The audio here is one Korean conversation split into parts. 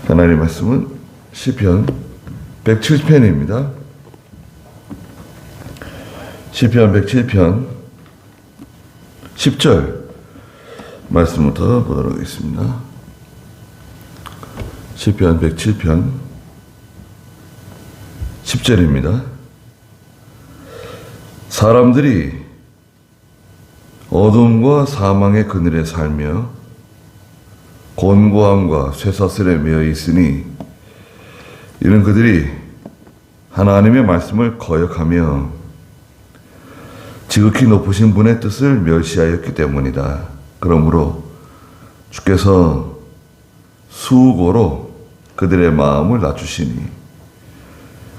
하나님의 말씀은 시편 107편입니다. 시편 107편 10절 말씀부터 보도록 하겠습니다. 시편 107편 10절입니다. 사람들이 어둠과 사망의 그늘에 살며 곤고함과 쇠사슬에 매여 있으니 이는 그들이 하나님의 말씀을 거역하며 지극히 높으신 분의 뜻을 멸시하였기 때문이다. 그러므로 주께서 수고로 그들의 마음을 낮추시니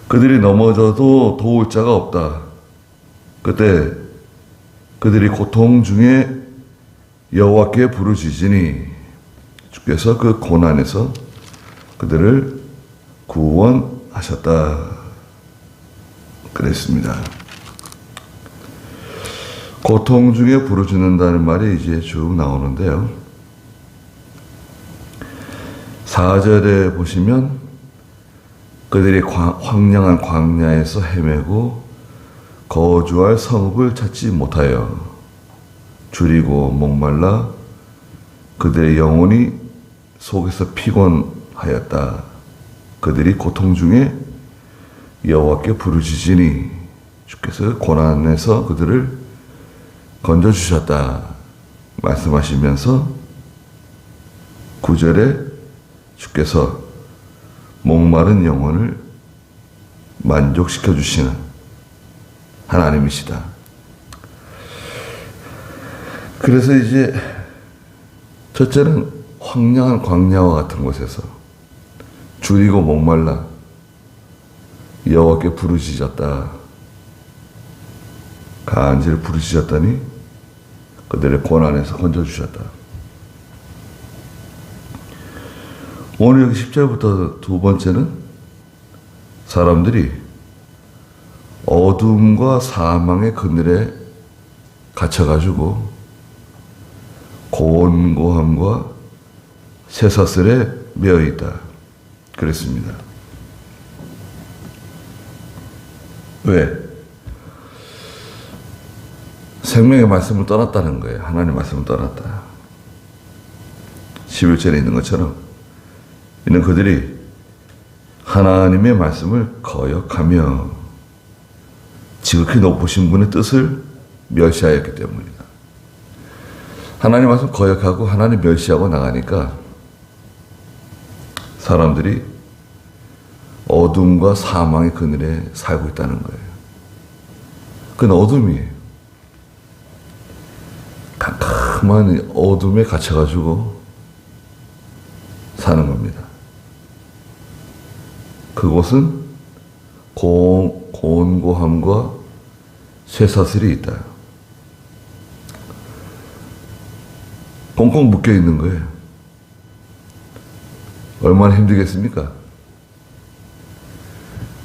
그들이 넘어져도 도울 자가 없다. 그때 그들이 고통 중에 여호와께 부르짖으니 주께서 그 고난에서 그들을 구원하셨다. 그랬습니다. 고통 중에 부르짖는다는 말이 이제 쭉 나오는데요. 4절에 보시면 그들이 황량한 광야에서 헤매고 거주할 성읍을 찾지 못하여 줄이고 목말라 그들의 영혼이 속에서 피곤하였다. 그들이 고통 중에 여호와께 부르짖으니 주께서 고난에서 그들을 건져주셨다. 말씀하시면서 9절에 주께서 목마른 영혼을 만족시켜 주시는 하나님이시다. 그래서 이제 첫째는 황량한 광야와 같은 곳에서 줄이고 목말라 여호와께 부르짖었다. 간절히 부르짖었더니 그들의 고난에서 건져주셨다. 오늘 여기 10절부터 두 번째는 사람들이 어둠과 사망의 그늘에 갇혀가지고 곤고함과 쇠사슬에 매여 있다. 그랬습니다. 왜? 생명의 말씀을 떠났다는 거예요. 하나님의 말씀을 떠났다. 11절에 있는 것처럼 이는 그들이 하나님의 말씀을 거역하며 지극히 높으신 분의 뜻을 멸시하였기 때문이다. 하나님 말씀 거역하고 하나님 멸시하고 나가니까 사람들이 어둠과 사망의 그늘에 살고 있다는 거예요. 그건 어둠이에요. 캄캄한 어둠에 갇혀가지고 사는 겁니다. 그곳은 곤고함과 쇠사슬이 있다. 꽁꽁 묶여 있는 거예요. 얼마나 힘들겠습니까?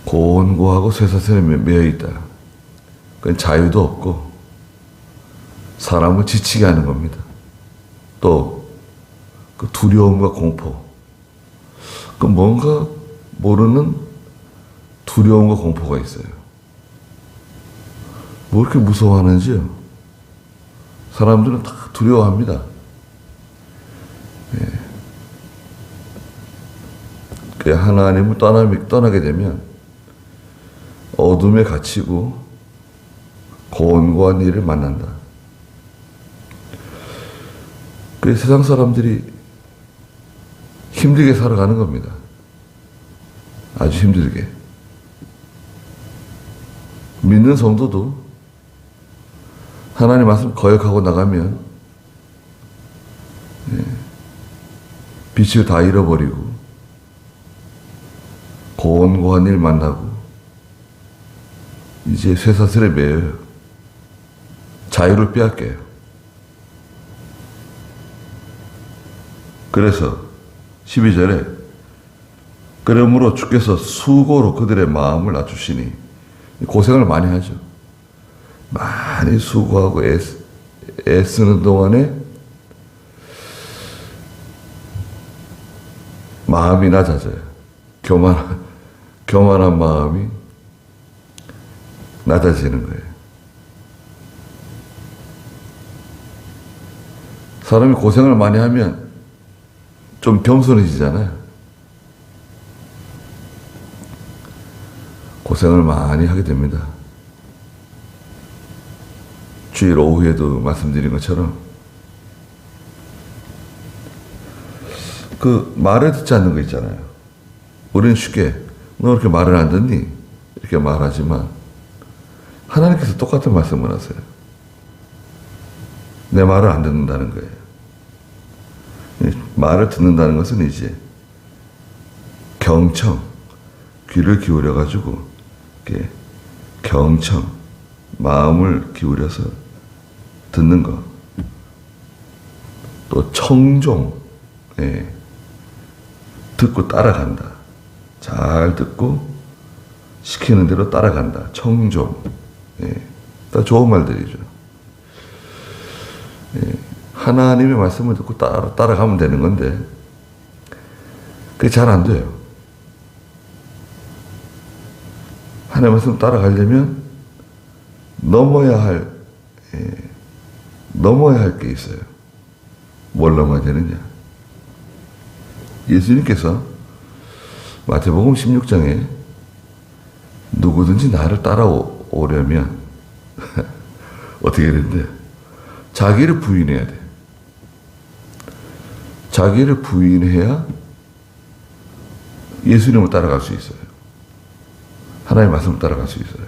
곤고하고 쇠사슬에 매여 있다. 그건 자유도 없고 사람을 지치게 하는 겁니다. 또 그 두려움과 공포, 그 뭔가 모르는 두려움과 공포가 있어요. 뭐 이렇게 무서워하는지요? 사람들은 다 두려워합니다. 그 하나님을 떠나게 되면 어둠에 갇히고 곤고한 일을 만난다. 그 세상 사람들이 힘들게 살아가는 겁니다. 아주 힘들게. 믿는 성도도 하나님 말씀 거역하고 나가면 빛을 다 잃어버리고 곤고한 일 만나고 이제 쇠사슬에 매여요. 자유를 빼앗겨요. 그래서 12절에 그러므로 주께서 수고로 그들의 마음을 낮추시니 고생을 많이 하죠. 많이 수고하고 애쓰는 동안에 마음이 낮아져요. 교만한 마음이 낮아지는 거예요. 사람이 고생을 많이 하면 좀 겸손해지잖아요. 고생을 많이 하게 됩니다. 주일 오후에도 말씀드린 것처럼 그 말을 듣지 않는 거 있잖아요. 우리는 쉽게 너 이렇게 말을 안 듣니? 이렇게 말하지만 하나님께서 똑같은 말씀을 하세요. 내 말을 안 듣는다는 거예요. 말을 듣는다는 것은 이제 경청, 귀를 기울여 가지고 이렇게 경청, 마음을 기울여서 듣는 것. 또 청종, 예. 듣고 따라간다. 잘 듣고 시키는 대로 따라간다. 청종. 예. 다 좋은 말들이죠. 예. 하나님의 말씀을 듣고 따라가면 되는 건데 그게 잘 안 돼요. 하나님의 말씀 따라가려면 넘어야 할 게 있어요. 뭘 넘어야 되느냐? 예수님께서 마태복음 16장에 누구든지 나를 따라오려면 어떻게 되는데 자기를 부인해야 돼. 자기를 부인해야 예수님을 따라갈 수 있어요. 하나님의 말씀을 따라갈 수 있어요.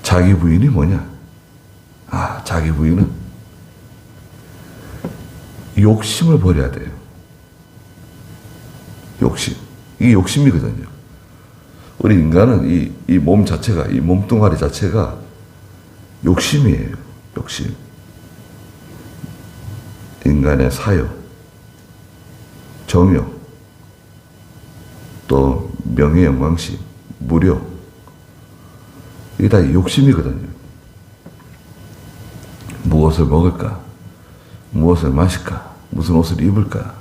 자기 부인이 뭐냐? 자기 부인은 욕심을 버려야 돼요. 욕심. 이게 욕심이거든요. 우리 인간은 이 몸 자체가, 이 몸뚱아리 자체가 욕심이에요. 욕심. 인간의 사욕, 정욕, 또 명예 영광심, 무력. 이게 다 욕심이거든요. 무엇을 먹을까? 무엇을 마실까? 무슨 옷을 입을까?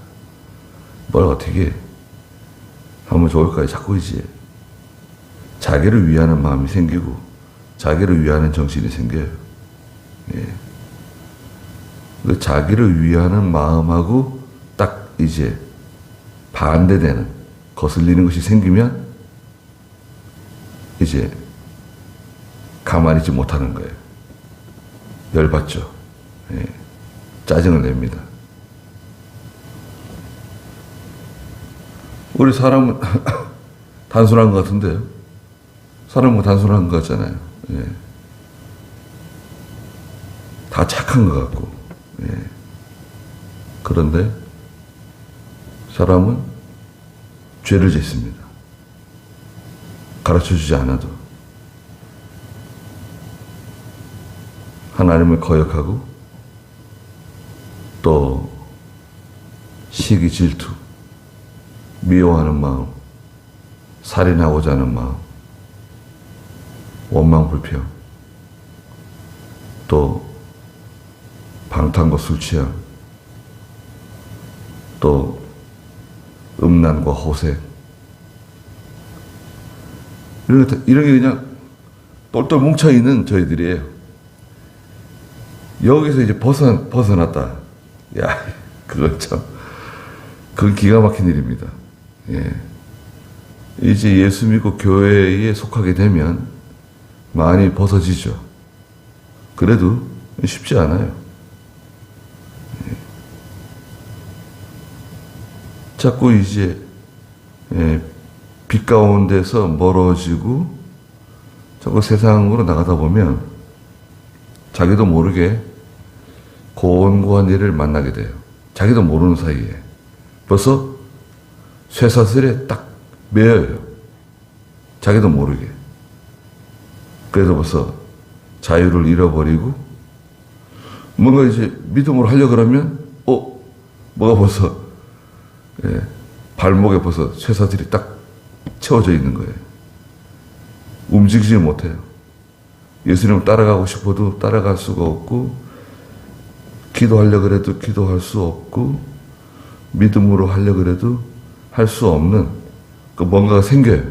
뭘 어떻게 하면 좋을까? 자꾸 이제 자기를 위하는 마음이 생기고 자기를 위하는 정신이 생겨요. 예. 그 자기를 위하는 마음하고 딱 이제 반대되는 거슬리는 것이 생기면 이제 가만히 있지 못하는 거예요. 열받죠. 예. 짜증을 냅니다. 우리 사람은 단순한 것 같은데요. 사람은 단순한 것 같잖아요. 예. 다 착한 것 같고. 예. 그런데 사람은 죄를 짓습니다. 가르쳐주지 않아도. 하나님을 거역하고 또 시기 질투, 미워하는 마음, 살인하고자 하는 마음, 원망 불평, 또 방탕과 술 취함, 또 음란과 호색, 이런 게 그냥 똘똘 뭉쳐있는 저희들이에요. 여기서 이제 벗어났다. 야, 그건 참, 그건 기가 막힌 일입니다. 예. 이제 예수 믿고 교회에 속하게 되면 많이 벗어지죠. 그래도 쉽지 않아요. 예. 자꾸 이제, 빛 가운데서 멀어지고 자꾸 세상으로 나가다 보면 자기도 모르게 곤고한 일을 만나게 돼요. 자기도 모르는 사이에. 벌써 쇠사슬에 딱 매여요. 자기도 모르게. 그래서 벌써 자유를 잃어버리고 뭔가 이제 믿음으로 하려고 그러면 뭐가 벌써 발목에 벌써 쇠사슬이 딱 채워져 있는 거예요. 움직이지 못해요. 예수님을 따라가고 싶어도 따라갈 수가 없고 기도하려고 해도 기도할 수 없고 믿음으로 하려고 해도 할 수 없는 그 뭔가가 생겨요.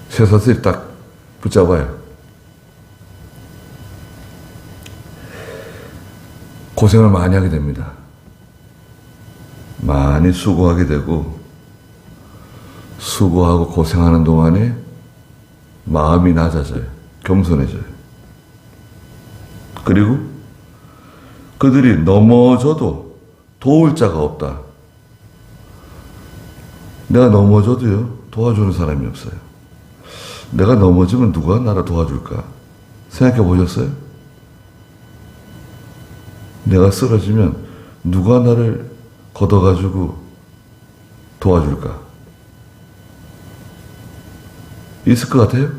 쇠사슬이 딱 붙잡아요. 고생을 많이 하게 됩니다. 많이 수고하게 되고, 수고하고 고생하는 동안에 마음이 낮아져요. 겸손해져요. 그리고 그들이 넘어져도 도울 자가 없다. 내가 넘어져도요, 도와주는 사람이 없어요. 내가 넘어지면 누가 나를 도와줄까? 생각해 보셨어요? 내가 쓰러지면 누가 나를 걷어가지고 도와줄까? 있을 것 같아요?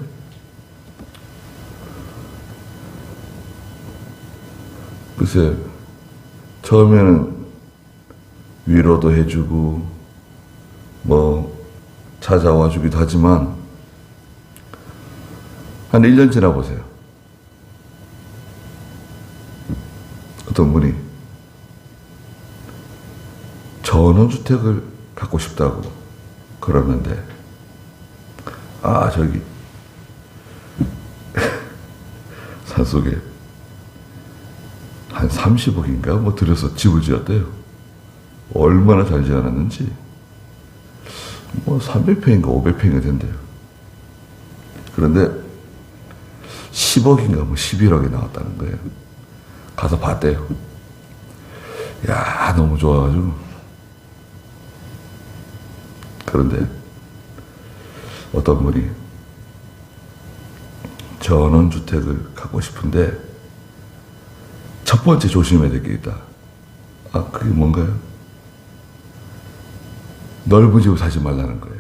글쎄, 처음에는 위로도 해주고, 찾아와 주기도 하지만, 한 1년 지나보세요. 어떤 분이 전원주택을 갖고 싶다고 그러는데, 저기 산속에 한 30억인가 들여서 집을 지었대요. 얼마나 잘 지어놨는지 300평인가 500평이 된대요. 그런데 10억인가 11억이 나왔다는 거예요. 가서 봤대요. 야, 너무 좋아가지고. 그런데 어떤 분이 전원주택을 갖고 싶은데 첫 번째 조심해야 될 게 있다. 그게 뭔가요? 넓은 집을 사지 말라는 거예요.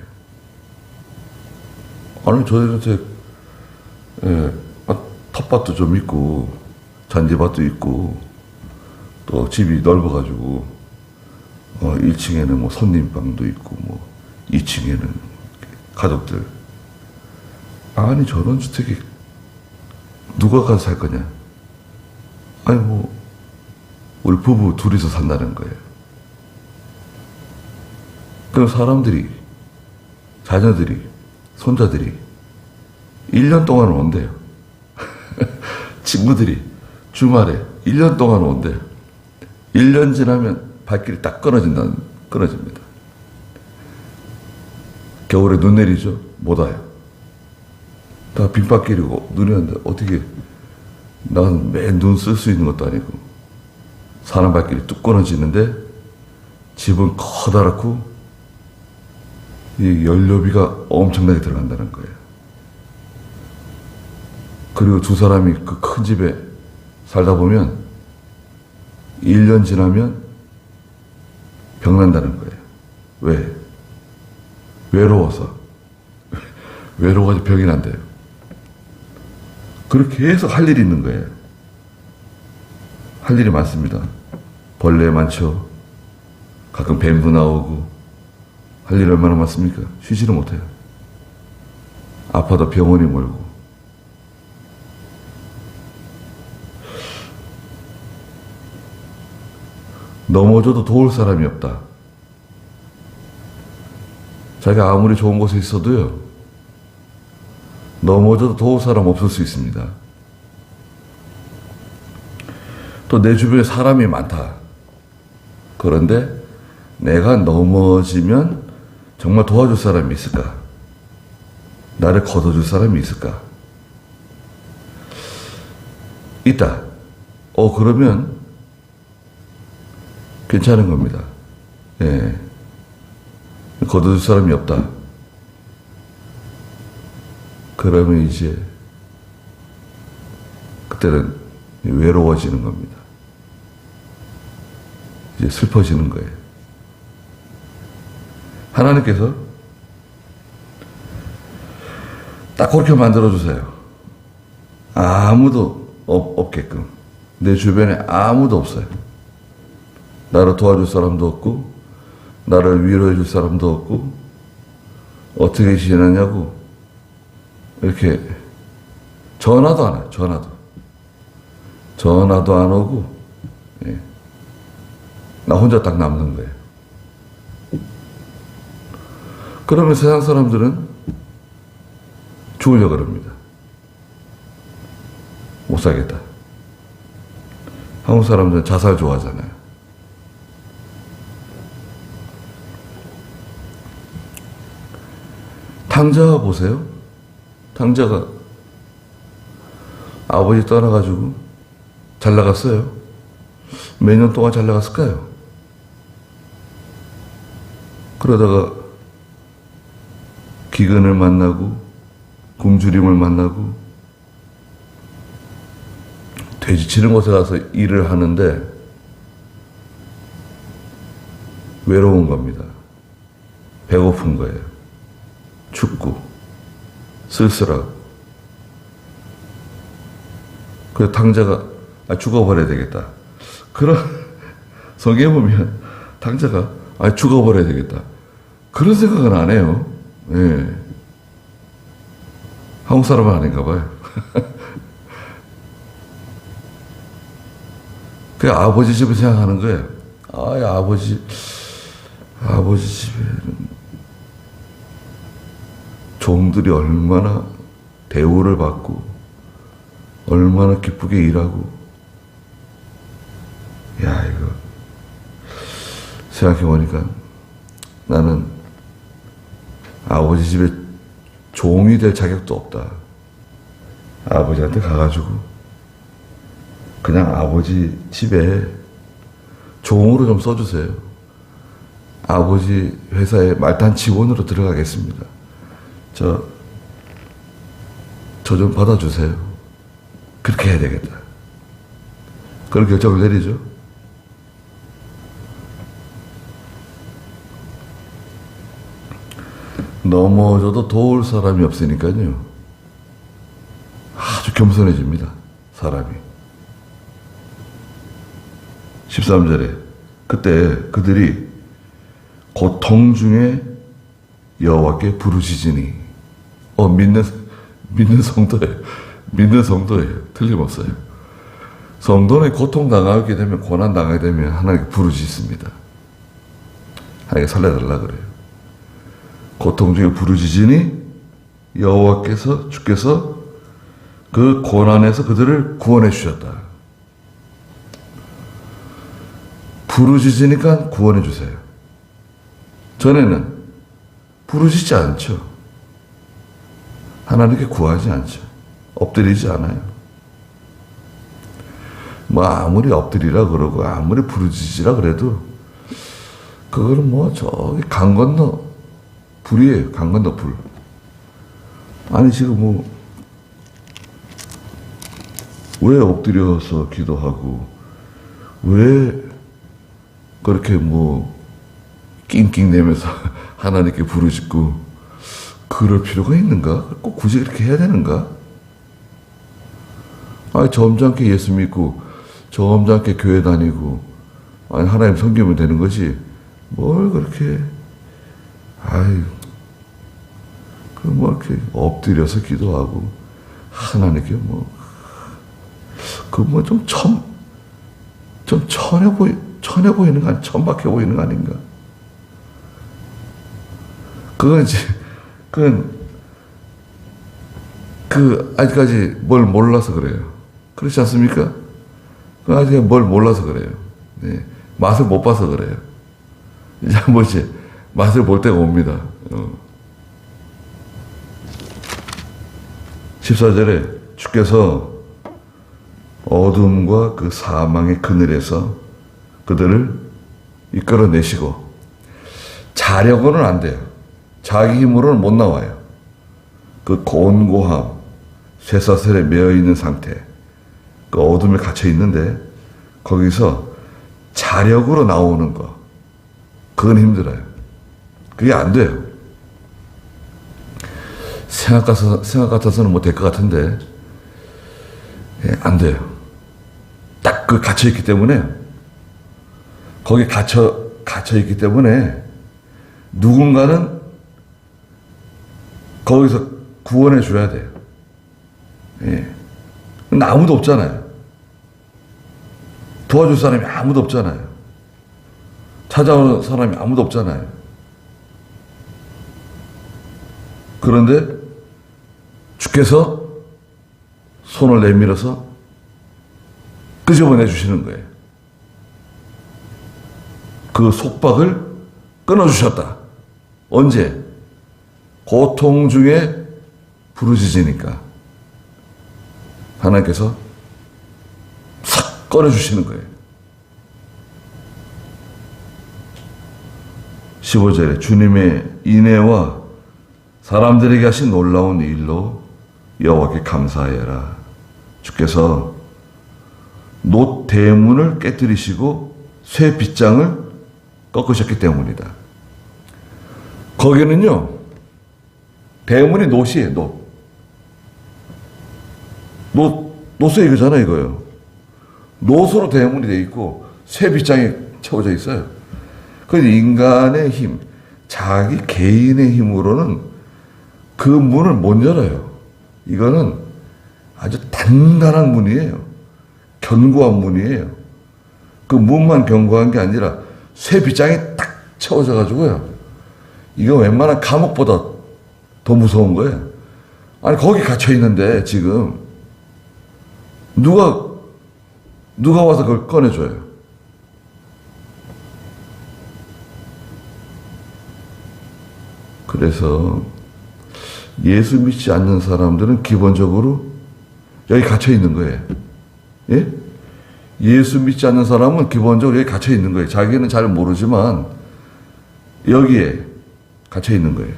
저희한테 텃밭도 좀 있고 잔디밭도 있고 또 집이 넓어가지고 1층에는 손님방도 있고 2층에는 가족들. 전원주택이 누가 가서 살 거냐? 우리 부부 둘이서 산다는 거예요. 그럼 사람들이, 자녀들이, 손자들이 1년 동안 온대요. 친구들이 주말에 1년 동안 온대요. 1년 지나면 발길이 딱 끊어집니다. 겨울에 눈 내리죠? 못 와요. 다 빈발길이고 눈이 왔는데 어떻게 난 매일 눈 쓸 수 있는 것도 아니고 사람 발길이 뚝 끊어지는데 집은 커다랗고 이 연료비가 엄청나게 들어간다는 거예요. 그리고 두 사람이 그 큰 집에 살다 보면 1년 지나면 병난다는 거예요. 왜? 외로워서. 외로워서 병이 난대요. 그렇게 계속 할 일이 있는 거예요. 할 일이 많습니다. 벌레 많죠. 가끔 뱀도 나오고. 할 일이 얼마나 많습니까? 쉬지를 못해요. 아파도 병원이 멀고. 넘어져도 도울 사람이 없다. 자기가 아무리 좋은 곳에 있어도요, 넘어져도 도울 사람 없을 수 있습니다. 또 내 주변에 사람이 많다. 그런데 내가 넘어지면 정말 도와줄 사람이 있을까? 나를 걷어줄 사람이 있을까? 있다. 그러면 괜찮은 겁니다. 예. 걷어줄 사람이 없다. 그러면 이제 그때는 외로워지는 겁니다. 이제 슬퍼지는 거예요. 하나님께서 딱 그렇게 만들어주세요. 아무도 없게끔. 내 주변에 아무도 없어요. 나를 도와줄 사람도 없고, 나를 위로해 줄 사람도 없고, 어떻게 지내냐고, 이렇게 전화도 안 해요. 전화도 안 오고, 예. 나 혼자 딱 남는 거예요. 그러면 세상 사람들은 죽으려고 그럽니다. 못 살겠다. 한국 사람들은 자살 좋아하잖아요. 탕자 보세요. 탕자가 아버지 떠나가지고 잘 나갔어요. 몇 년 동안 잘 나갔을까요? 그러다가 기근을 만나고 굶주림을 만나고 돼지 치는 곳에 가서 일을 하는데 외로운 겁니다. 배고픈 거예요. 춥고 쓸쓸하고. 그래서 탕자가 죽어버려야 되겠다. 그런 성경에 보면 탕자가 죽어버려야 되겠다. 그런 생각은 안 해요. 예. 한국 사람은 아닌가 봐요. 그 아버지 집을 생각하는 거예요. 아버지 집에는 종들이 얼마나 대우를 받고 얼마나 기쁘게 일하고. 야, 이거 생각해보니까 나는 아버지 집에 종이 될 자격도 없다. 아버지한테 가가지고 그냥 아버지 집에 종으로 좀 써주세요. 아버지 회사에 말단 직원으로 들어가겠습니다. 저 좀 받아주세요. 그렇게 해야 되겠다. 그런 결정을 내리죠. 넘어져도 도울 사람이 없으니까요. 아주 겸손해집니다. 사람이. 13절에 그때 그들이 고통 중에 여호와께 부르짖으니 믿는 성도예요. 믿는 성도예요. 틀림없어요. 성도는 고통당하게 되면 고난당하게 되면 하나님께 부르짖습니다. 하나님께 살려달라 그래요. 고통 중에 부르짖으니 여호와께서 주께서 그 고난에서 그들을 구원해 주셨다. 부르짖으니까 구원해 주세요. 전에는 부르짖지 않죠. 하나님께 구하지 않죠. 엎드리지 않아요. 뭐 아무리 엎드리라 그러고 아무리 부르짖으라 그래도 그거는 뭐 저기 강 건너 불이에요. 강 건너 불. 아니 지금 뭐 왜 엎드려서 기도하고 왜 그렇게 뭐 낑낑대면서 하나님께 부르짖고 그럴 필요가 있는가? 꼭 굳이 그렇게 해야 되는가? 아니 점잖게 예수 믿고 점잖게 교회 다니고 아니 하나님 섬기면 되는 거지 뭘 그렇게 뭐 이렇게 엎드려서 기도하고 하나님께 뭐 그 뭐 좀 천해 보이는 거 아니 천박해 보이는 거 아닌가? 그건 아직까지 뭘 몰라서 그래요. 그렇지 않습니까? 아직 뭘 몰라서 그래요. 네. 맛을 못 봐서 그래요. 이제 한 번씩 맛을 볼 때가 옵니다. 14절에 주께서 어둠과 그 사망의 그늘에서 그들을 이끌어내시고 자력으로는 안 돼요. 자기 힘으로는 못 나와요. 그 곤고함, 쇠사슬에 매여 있는 상태, 그 어둠에 갇혀 있는데 거기서 자력으로 나오는 거, 그건 힘들어요. 그게 안 돼요. 생각 같아서는 뭐 될 것 같은데 안 돼요. 딱 그 갇혀 있기 때문에 거기 갇혀 있기 때문에 누군가는 거기서 구원해 줘야 돼요. 예. 근데 아무도 없잖아요. 도와줄 사람이 아무도 없잖아요. 찾아오는 사람이 아무도 없잖아요. 그런데 주께서 손을 내밀어서 끄집어내 주시는 거예요. 그 속박을 끊어주셨다. 언제? 고통 중에 부르짖으니까 하나님께서 싹 꺼내주시는 거예요. 15절에 주님의 인애와 사람들에게 하신 놀라운 일로 여호와께 감사하여라. 주께서 놋 대문을 깨뜨리시고 쇠 빗장을 꺾으셨기 때문이다. 거기는요, 대문이 놋이에요. 놋에 이거잖아, 이거요. 놋으로 대문이 되어 있고 쇠 빗장이 채워져 있어요. 그래서 인간의 힘, 자기 개인의 힘으로는 그 문을 못 열어요. 이거는 아주 단단한 문이에요. 견고한 문이에요. 그 문만 견고한 게 아니라 쇠 빗장이 딱 채워져 가지고요. 이거 웬만한 감옥보다 더 무서운 거예요. 아니, 거기 갇혀 있는데 지금 누가 와서 그걸 꺼내줘요. 그래서 예수 믿지 않는 사람들은 기본적으로 여기 갇혀 있는 거예요. 예? 예수 믿지 않는 사람은 기본적으로 여기 갇혀 있는 거예요. 자기는 잘 모르지만 여기에 갇혀 있는 거예요.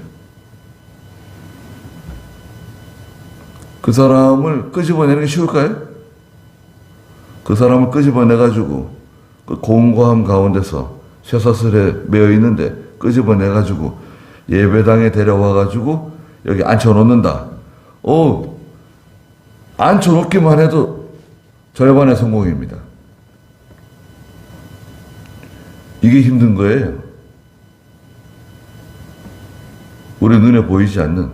그 사람을 끄집어내는 게 쉬울까요? 그 사람을 끄집어내가지고 그 공고함 가운데서 쇠사슬에 매여 있는데 끄집어내가지고 예배당에 데려와가지고 여기 앉혀놓는다. 앉혀놓기만 해도 절반의 성공입니다. 이게 힘든 거예요. 우리 눈에 보이지 않는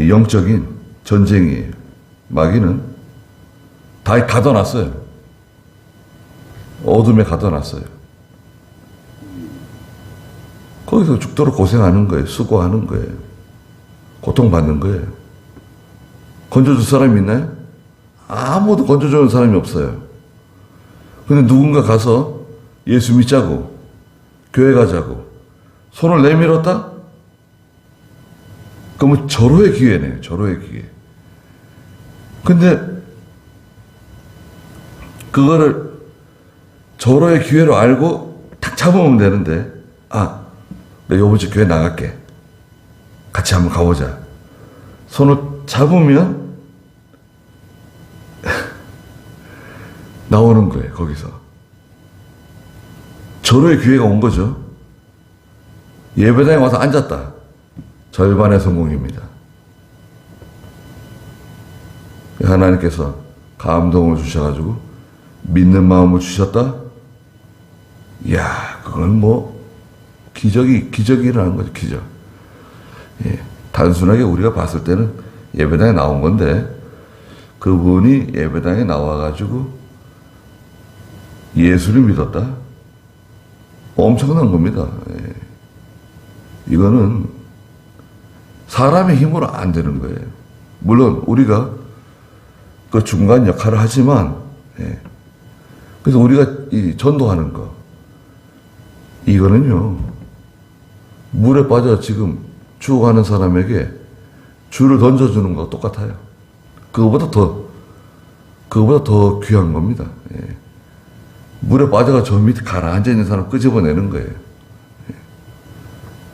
영적인 전쟁이에요. 마귀는 다 가둬놨어요. 어둠에 가둬놨어요. 거기서 죽도록 고생하는 거예요. 수고하는 거예요. 고통받는 거예요. 건져줄 사람이 있나요? 아무도 건져주는 사람이 없어요. 근데 누군가 가서 예수 믿자고, 교회 가자고, 손을 내밀었다? 그러면 절호의 기회네요. 절호의 기회. 근데 그거를 절호의 기회로 알고 탁 잡으면 되는데, 내가 요번 주 교회 나갈게. 같이 한번 가보자. 손을 잡으면 나오는 거예요. 거기서. 절호의 기회가 온 거죠. 예배당에 와서 앉았다. 절반의 성공입니다. 하나님께서 감동을 주셔가지고 믿는 마음을 주셨다? 이야, 그건 기적이 일어나는 거죠, 기적. 예, 단순하게 우리가 봤을 때는 예배당에 나온 건데, 그분이 예배당에 나와가지고 예수를 믿었다? 엄청난 겁니다. 예. 이거는 사람의 힘으로 안 되는 거예요. 물론 우리가 그 중간 역할을 하지만, 예. 그래서 우리가 이 전도하는 거, 이거는요, 물에 빠져 지금 죽어가는 사람에게 줄을 던져주는 거 똑같아요. 그거보다 더 귀한 겁니다. 예. 물에 빠져가 저 밑에 가라앉아 있는 사람 끄집어내는 거예요. 예.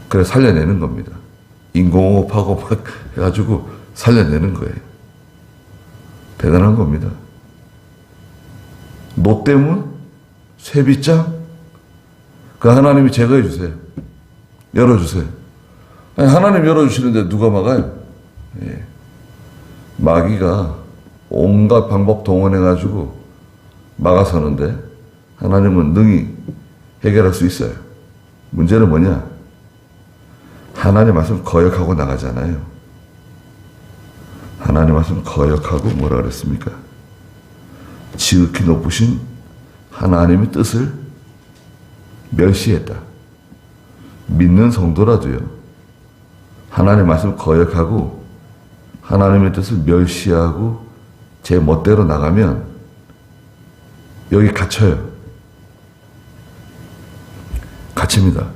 그래 살려내는 겁니다. 인공호흡하고 막 해가지고 살려내는 거예요. 대단한 겁니다. 노때문, 쇠빗장, 그 하나님이 제거해 주세요. 열어주세요. 아니, 하나님 열어주시는데 누가 막아요? 예. 마귀가 온갖 방법 동원해가지고 막아서는데 하나님은 능히 해결할 수 있어요. 문제는 뭐냐? 하나님 말씀 거역하고 나가잖아요. 하나님 말씀 거역하고 뭐라 그랬습니까? 지극히 높으신 하나님의 뜻을 멸시했다. 믿는 성도라도요, 하나님의 말씀을 거역하고 하나님의 뜻을 멸시하고 제 멋대로 나가면 여기 갇혀요. 갇힙니다.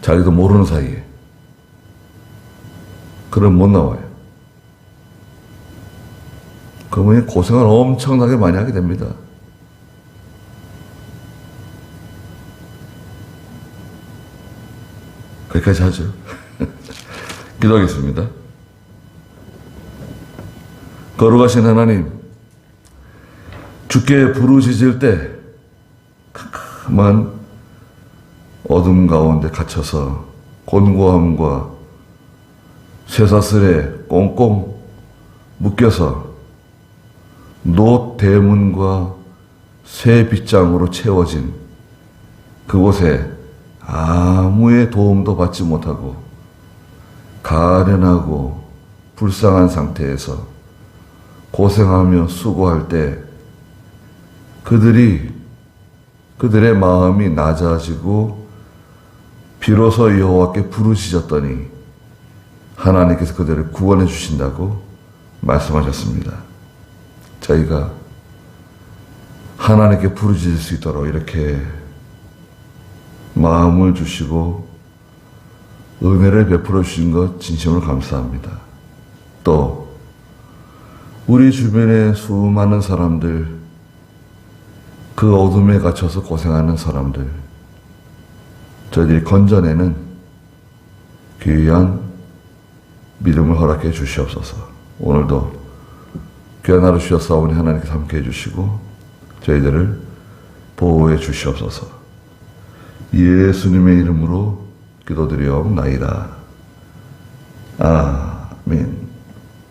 자기도 모르는 사이에. 그럼 못 나와요. 그러면 고생을 엄청나게 많이 하게 됩니다. 거기까지 하죠. 기도하겠습니다. 거룩하신 하나님, 주께 부르짖을 때 캄캄한 어둠 가운데 갇혀서 곤고함과 쇠사슬에 꽁꽁 묶여서 노 대문과 쇠 빗장으로 채워진 그곳에 아무의 도움도 받지 못하고 가련하고 불쌍한 상태에서 고생하며 수고할 때 그들의 마음이 낮아지고 비로소 여호와께 부르짖었더니 하나님께서 그들을 구원해 주신다고 말씀하셨습니다. 저희가 하나님께 부르짖을 수 있도록 이렇게 마음을 주시고 은혜를 베풀어 주신 것 진심으로 감사합니다. 또 우리 주변에 수많은 사람들, 그 어둠에 갇혀서 고생하는 사람들, 저희들이 건져내는 귀한 믿음을 허락해 주시옵소서. 오늘도 귀한 하루 주셨사오니 하나님께서 함께 해주시고 저희들을 보호해 주시옵소서. 예수님의 이름으로 기도드리옵나이다. 아멘.